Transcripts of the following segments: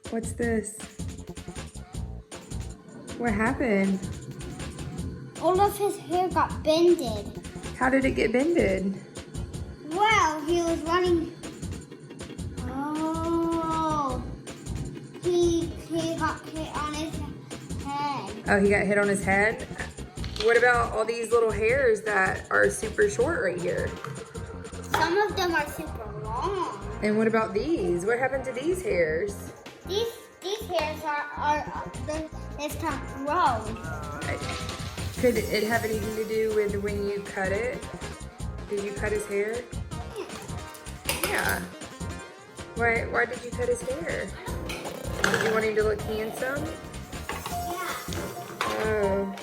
What's this? What happened? All of his hair got bended. How did it get bended? Well, he was running. Oh, he got hit on his head. Oh, he got hit on his head? What about all these little hairs that are super short right here? Some of them are super long. And what about these? What happened to these hairs? These hairs they've grown. Could it have anything to do with when you cut it? Did you cut his hair? Yeah. Why did you cut his hair? Did you want him to look handsome? Yeah. Oh.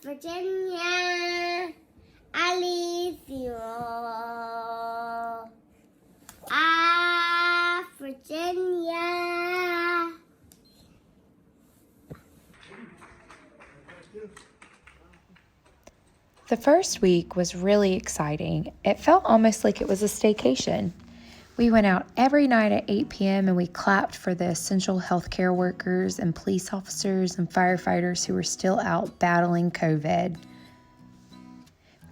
Virginia, I leave you. Virginia. The first week was really exciting. It felt almost like it was a staycation. We went out every night at 8 p.m. and we clapped for the essential healthcare workers and police officers and firefighters who were still out battling COVID.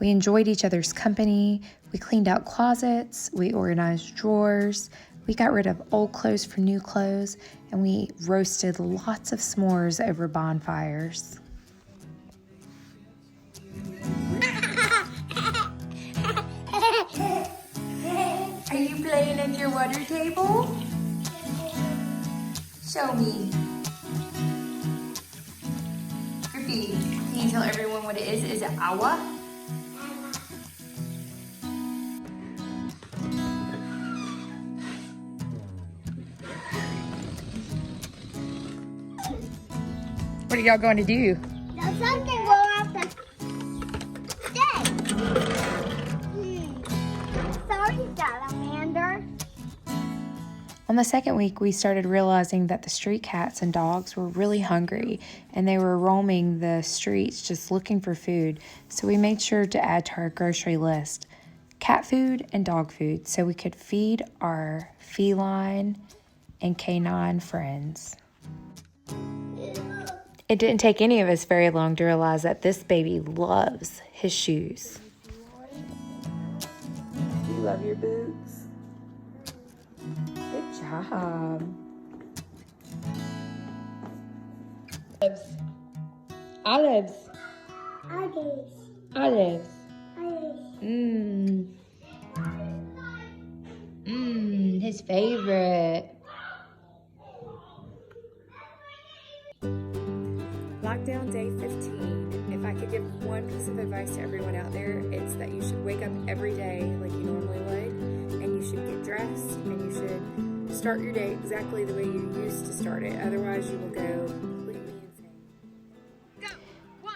We enjoyed each other's company. We cleaned out closets. We organized drawers. We got rid of old clothes for new clothes. And we roasted lots of s'mores over bonfires. Are you playing at your water table? Show me. Griffey, can you tell everyone what it is? Is it awa? What are y'all going to do? Now something will have to stay. Sorry, salamander. On the second week, we started realizing that the street cats and dogs were really hungry and they were roaming the streets just looking for food. So we made sure to add to our grocery list cat food and dog food so we could feed our feline and canine friends. It didn't take any of us very long to realize that this baby loves his shoes. Do you love your boots? Good job. Olives. Olives. His favorite. Lockdown day 15. If I could give one piece of advice to everyone out there, it's that you should wake up every day like you normally would, and you should get dressed, and you should start your day exactly the way you used to start it. Otherwise, you will go completely insane. Go! 1,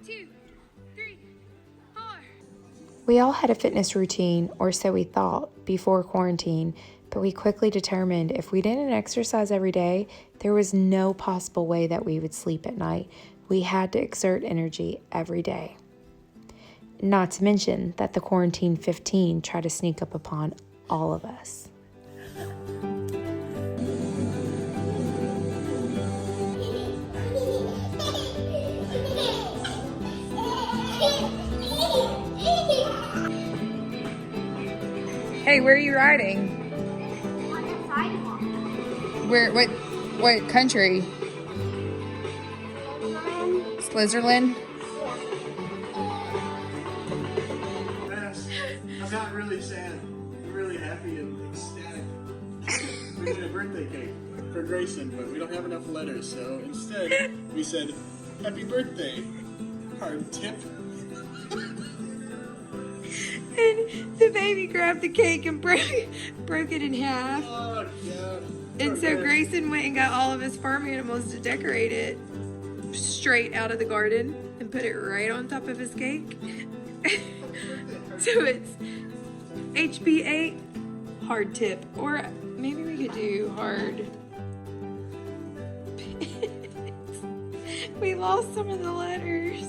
2, 3, 4. We all had a fitness routine, or so we thought, before quarantine, but we quickly determined if we didn't exercise every day, there was no possible way that we would sleep at night. We had to exert energy every day. Not to mention that the quarantine 15 tried to sneak up upon all of us. Hey, where are you riding? On the sidewalk. Where? What country? Switzerland? I'm not really sad. I'm really happy and ecstatic. We did a birthday cake for Grayson, but we don't have enough letters, so instead we said, "Happy birthday, hard tip." And the baby grabbed the cake and broke it in half. Oh, God. And so Grayson went and got all of his farm animals to decorate it straight out of the garden and put it right on top of his cake. So it's HB8 hard tip, or maybe we could do hard. We lost some of the letters.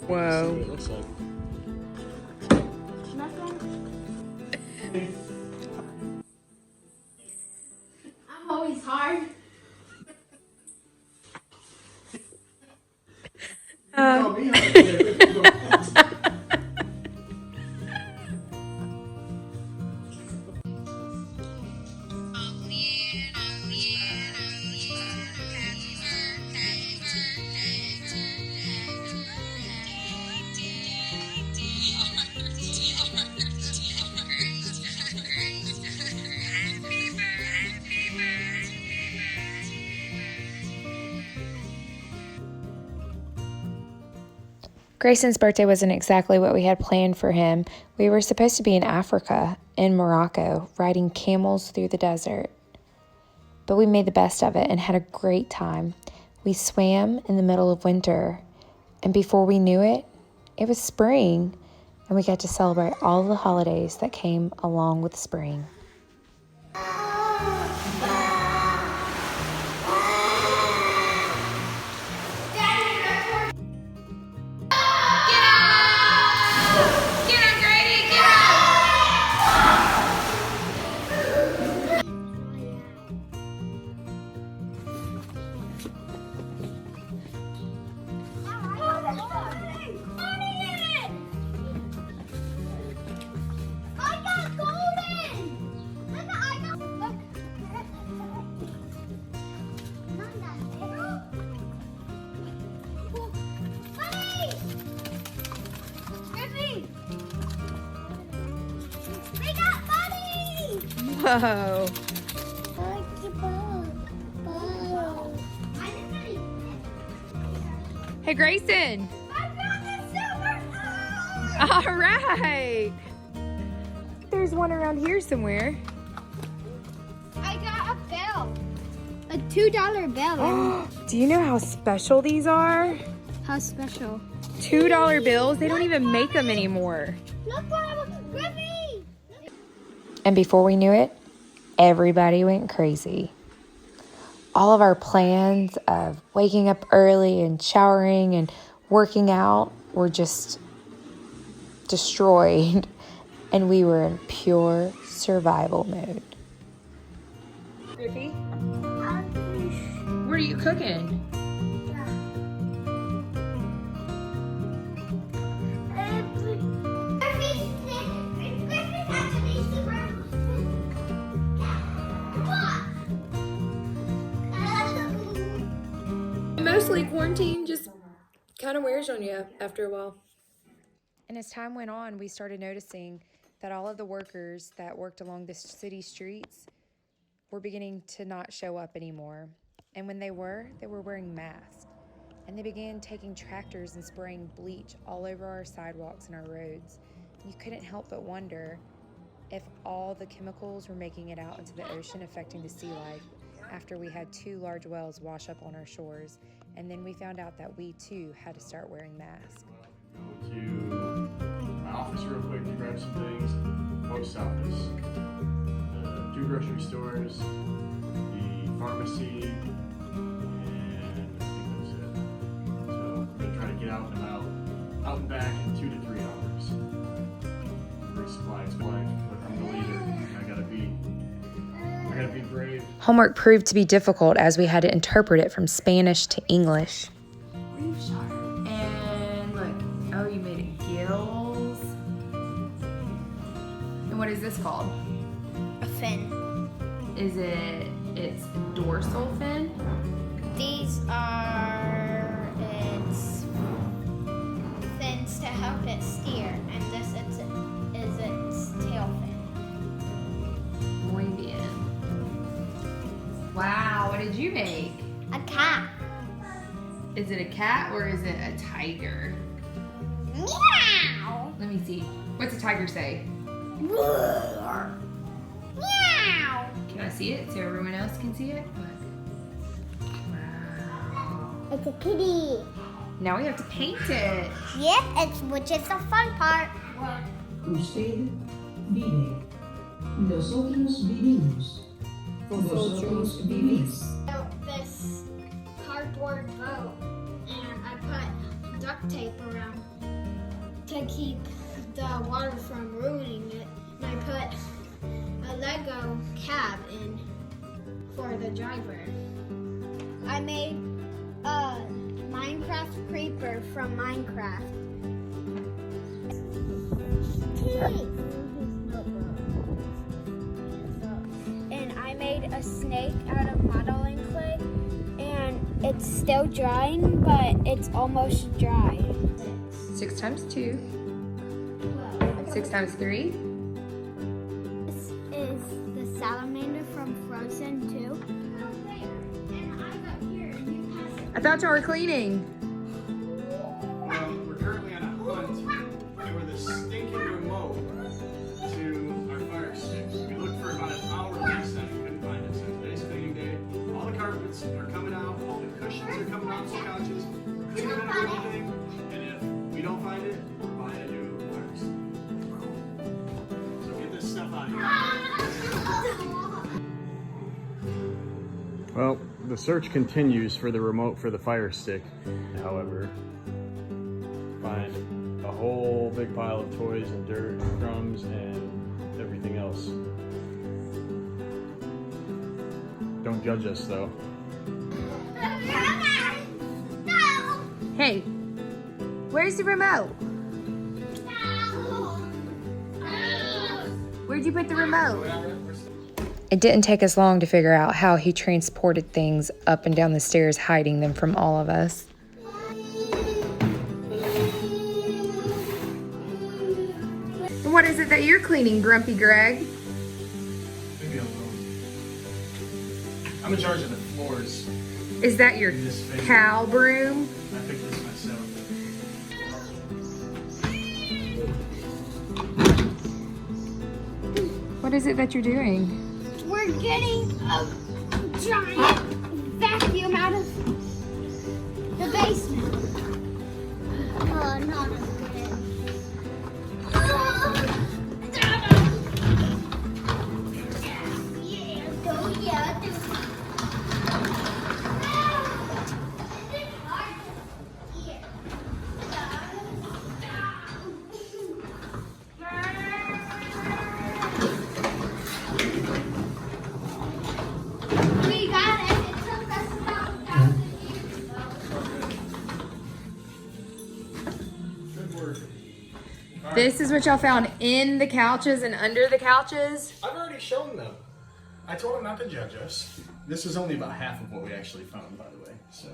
Whoa. It looks like. I'm always hard. Tell me how to do it. Grayson's birthday wasn't exactly what we had planned for him. We were supposed to be in Africa, in Morocco, riding camels through the desert. But we made the best of it and had a great time. We swam in the middle of winter, and before we knew it, it was spring, and we got to celebrate all the holidays that came along with spring. Whoa. Hey, Grayson. All right. There's one around here somewhere. I got a bill. A $2 bill. Do you know how special these are? How special? $2 bills. They don't even make them anymore. Look what I was Griffy! And before we knew it, everybody went crazy. All of our plans of waking up early and showering and working out were just destroyed, and we were in pure survival mode. Griffy, what are you cooking? Mostly quarantine just kind of wears on you after a while. And as time went on, we started noticing that all of the workers that worked along the city streets were beginning to not show up anymore. And when they were wearing masks. And they began taking tractors and spraying bleach all over our sidewalks and our roads. You couldn't help but wonder if all the chemicals were making it out into the ocean, affecting the sea life, after we had 2 large whales wash up on our shores. And then we found out that we too had to start wearing masks. Go to my office real quick to grab some things. Post office, 2 grocery stores, the pharmacy, and I think that's it. So we're gonna try to get out and about, out and back in 2 to 3 hours. Resupply its life, but I'm the leader. I gotta be brave. Homework proved to be difficult as we had to interpret it from Spanish to English. Reef shark. And look, oh, you made it gills. And what is this called? A fin. Is it's dorsal fin? These are its fins to help it steer, and this is its tail fin. Muy bien. Wow, what did you make? A cat. Is it a cat or is it a tiger? Meow. Let me see. What's a tiger say? Roar. Meow. Can I see it so everyone else can see it? Look. Wow. It's a kitty. Now we have to paint it. Yep, which is the fun part. Usted vive. Nosotros vivimos. Vosotros vivís. This cardboard boat, and I put duct tape around to keep the water from ruining it. And I put a Lego cab in for the driver. I made a Minecraft creeper from Minecraft. And I made a snake out of modeling clay, and it's still drying, but it's almost dry. 6 times 2. 6 times 3. This is the salamander from Frozen 2. I thought y'all were cleaning. Well, we're currently on a hunt for the stinking remote to our fire sticks. We looked for about an hour last night, we couldn't find it. So today's cleaning day. All the carpets are coming out, all the cushions are coming out, the couches, cleaning up everything. And if we don't find it, we're buying a new fire stick. So get this stuff out of here. Well, the search continues for the remote for the fire stick. However, find a whole big pile of toys and dirt and crumbs and everything else. Don't judge us though. Hey, where's the remote? Where'd you put the remote? It didn't take us long to figure out how he transported things up and down the stairs, hiding them from all of us. What is it that you're cleaning, Grumpy Greg? Leave me alone. I'm in charge of the floors. Is that your cow broom? I picked this myself. What is it that you're doing? We're getting a giant vacuum out of the basement. Oh, not as good. We got it. It took us about 1,000 years though. Good work. All right. This is what y'all found in the couches and under the couches. I've already shown them. I told them not to judge us. This is only about half of what we actually found, by the way. So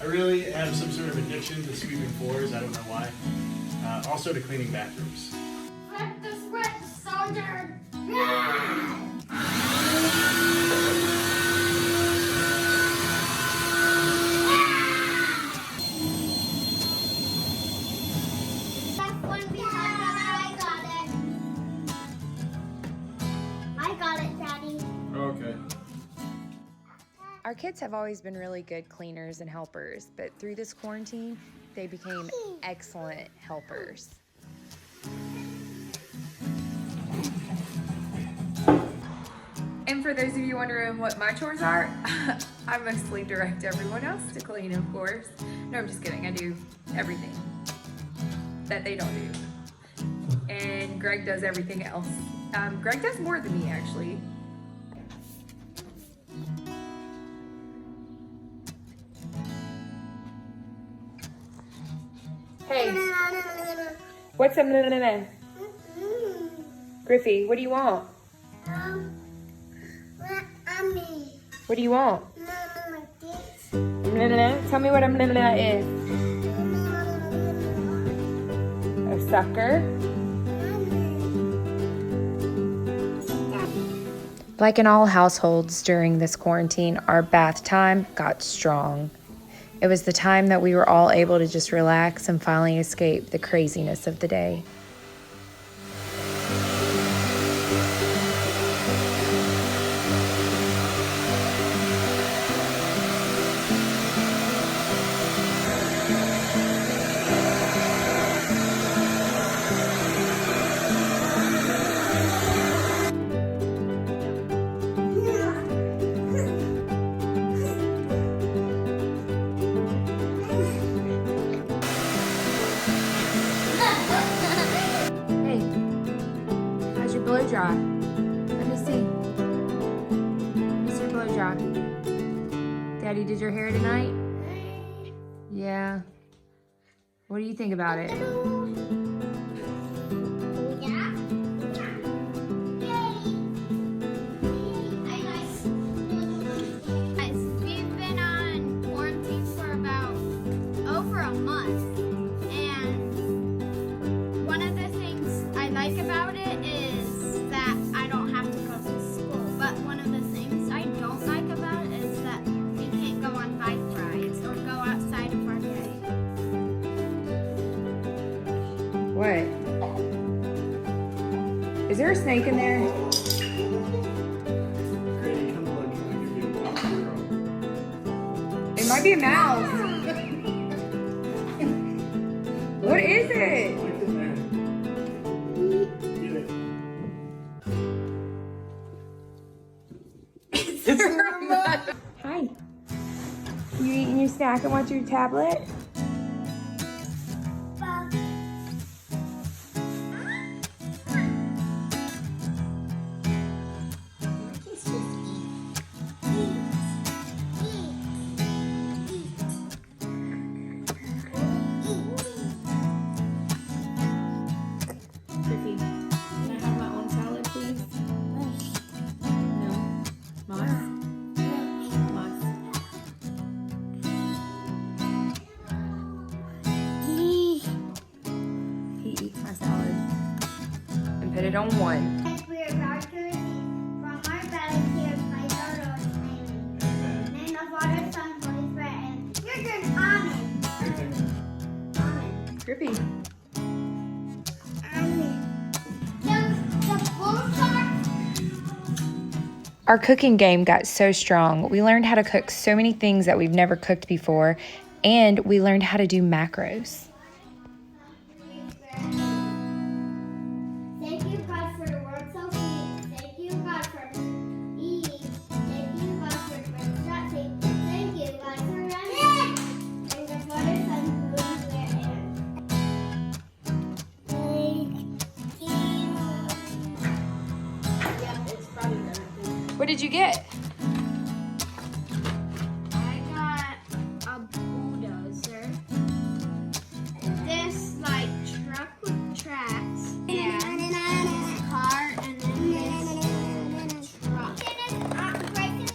I really have some sort of addiction to sweeping floors. I don't know why. Also to cleaning bathrooms. Flip the script, soldier. I got it, Daddy. Okay. Our kids have always been really good cleaners and helpers, but through this quarantine, they became excellent helpers. And for those of you wondering what my chores are, I mostly direct everyone else to clean, of course. No, I'm just kidding. I do everything that they don't do. And Greg does everything else. Greg does more than me, actually. Hey, what's up? Griffey, what do you want? What do you want? Tell me what is. A sucker? Like in all households during this quarantine, our bath time got strong. It was the time that we were all able to just relax and finally escape the craziness of the day. Hey, how's your blow dry? Let me see. Let me see your blow dry. Daddy did your hair tonight? Yeah. What do you think about it? We've been on quarantine for about over a month, and one of the things I like about it is that I don't have to go to school. But one of the things I don't like about it is that we can't go on bike rides or go outside of our day. What? Is there a snake in there? Granny, come look. I give you a girl. It might be a mouse. What is it? Look in there. Get it. Hi. You eating your snack and watching your tablet? Griffey, can I have my own salad, please? No. Moss? Moss. He eats my salad. And put it on one. We are about to receive from our belly here by the Lord's name. Name of Father, Son, Holy Spirit, and your good. Amen. Amen. Griffey. Amen. The bullseye. Our cooking game got so strong. We learned how to cook so many things that we've never cooked before, and we learned how to do macros. Thank you, God, for the word so sweet. Thank you, God, for eating. Thank you, God, for instructing. Thank you, God, for running. And the Father, Son, Holy Spirit, and What did you get? I got a bulldozer. This like truck with tracks and this car and then this truck. Bryson is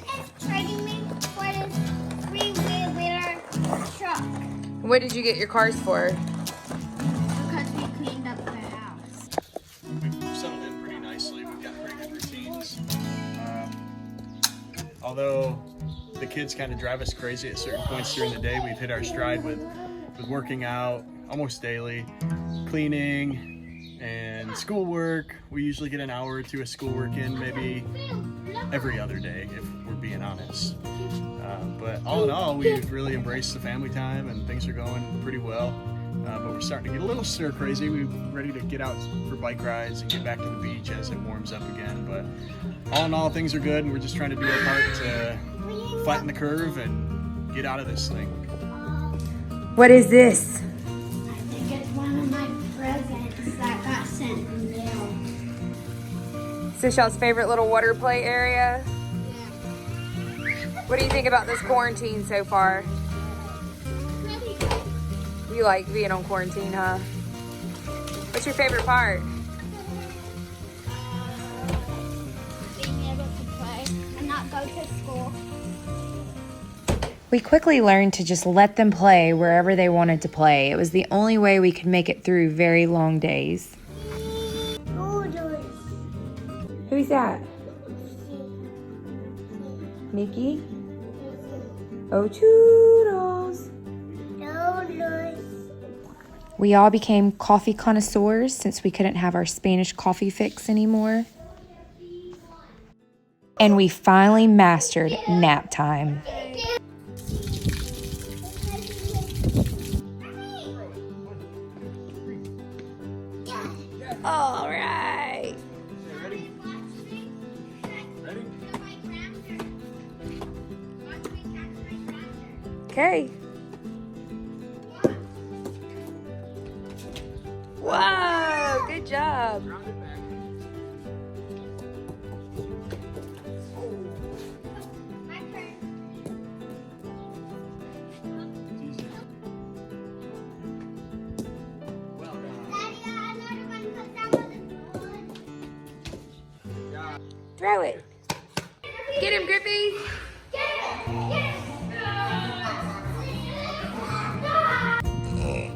trading me for this three-wheeler truck What did you get your cars for? because we cleaned up the house. We've settled in pretty nicely. We've got pretty good routines. Although the kids kind of drive us crazy at certain points during the day, we've hit our stride with working out almost daily, cleaning, and schoolwork. We usually get an hour or two of schoolwork in, maybe every other day, if we're being honest. But all in all, we've really embraced the family time, and things are going pretty well. But we're starting to get a little stir crazy. We're ready to get out for bike rides and get back to the beach as it warms up again. But all in all, things are good, and we're just trying to do our part to flatten the curve and get out of this thing. What is this? I think it's one of my presents that got sent in the mail. Seychelle's favorite little water play area. What do you think about this quarantine so far? Really good. You like being on quarantine, huh? What's your favorite part? Being able to play and not go to school. We quickly learned to just let them play wherever they wanted to play. It was the only way we could make it through very long days. Who's that? Mickey? Oh, Toodles. We all became coffee connoisseurs since we couldn't have our Spanish coffee fix anymore. And we finally mastered nap time. All right. Ready? Ready? Okay. Wow, good job. Round it back. It's easy. Well done. Throw it. Get him, Griffey.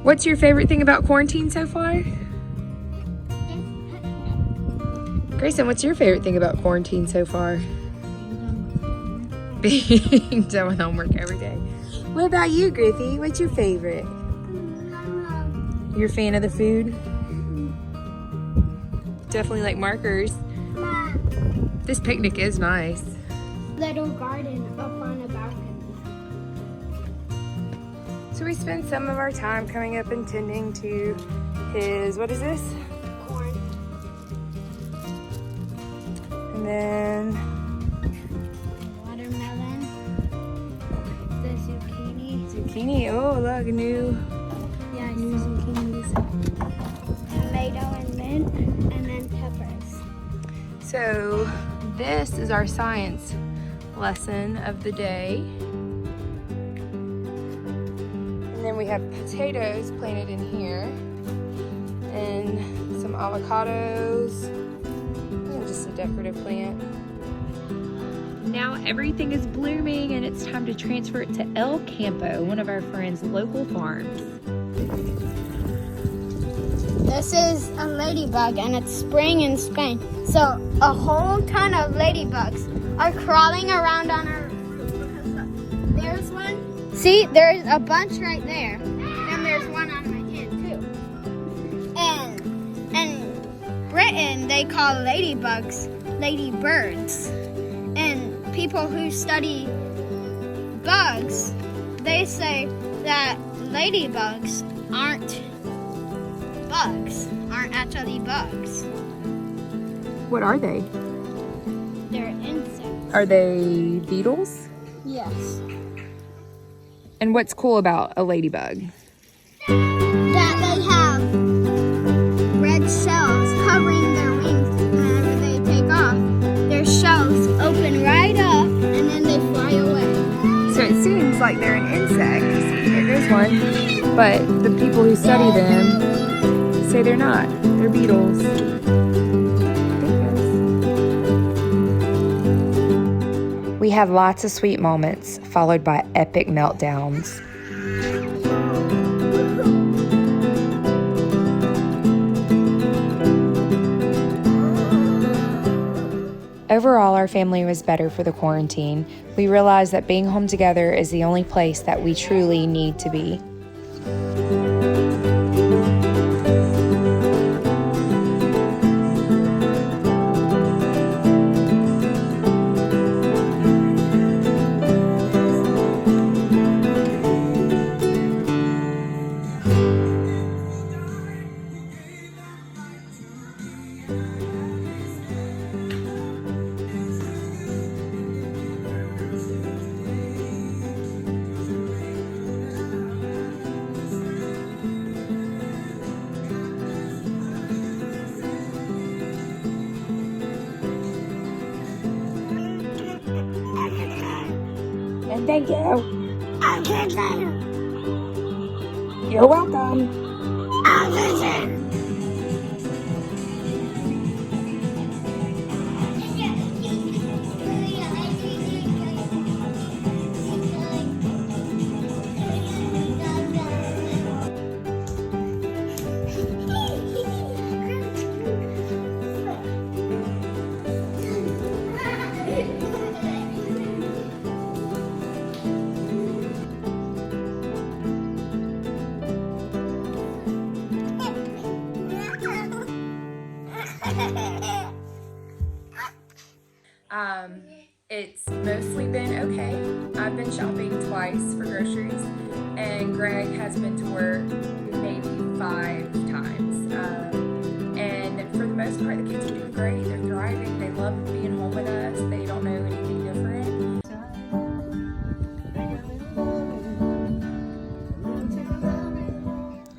What's your favorite thing about quarantine so far? Grayson, what's your favorite thing about quarantine so far? Being done with homework every day. What about you, Griffey? What's your favorite? You're a fan of the food? Definitely like markers. This picnic is nice. Little garden up on a balcony. So we spend some of our time coming up and tending to his, what is this? Corn. And then Watermelon. The zucchini. zucchini. Oh, look, new Yeah, zucchinis. tomato and mint. And then peppers. So this is our science lesson of the day. And then we have potatoes planted in here. And some avocados. And just a decorative plant. Now everything is blooming and it's time to transfer it to El Campo, one of our friends' local farms. This is a ladybug and it's spring in Spain. So a whole ton of ladybugs are crawling around on our roof. There's one. See, there's a bunch right there. And there's one on my hand too. And in Britain they call ladybugs ladybirds. And people who study bugs, they say that ladybugs aren't actually bugs. What are they? They're insects. Are they beetles? Yes. And what's cool about a ladybug? That they have red shells covering their wings. Whenever they take off, their shells open right up and then they fly away. So it seems like they're an insect. There goes one. But the people who study them say they're not. They're beetles. We have lots of sweet moments, followed by epic meltdowns. Overall, our family was better for the quarantine. We realized that being home together is the only place that we truly need to be. And thank you. You're welcome. It's mostly been okay. I've been shopping twice for groceries, and Greg has been to work maybe 5 times. And for the most part, the kids are doing great. They're thriving. They love being home with us. They don't know anything different.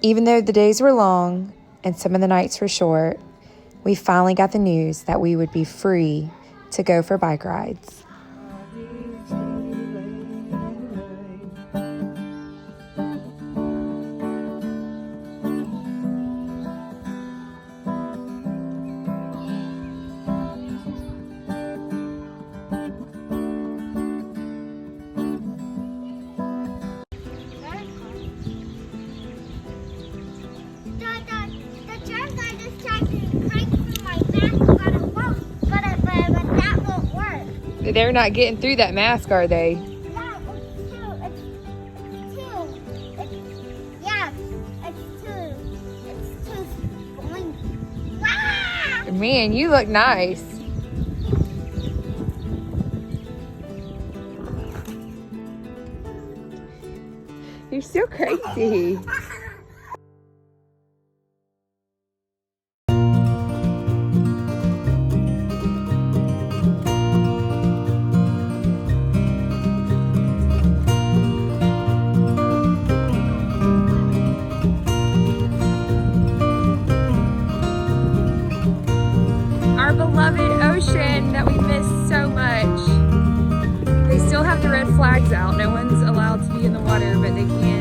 Even though the days were long and some of the nights were short, we finally got the news that we would be free to go for bike rides. The germs I just tried to crank through my mask, but it won't. But that won't work. They're not getting through that mask, are they? Yeah, it's two. It's two. Going. Wow! Man, you look nice. You're so crazy. Our beloved ocean that we miss so much. They still have the red flags out. No one's allowed to be in the water, but they can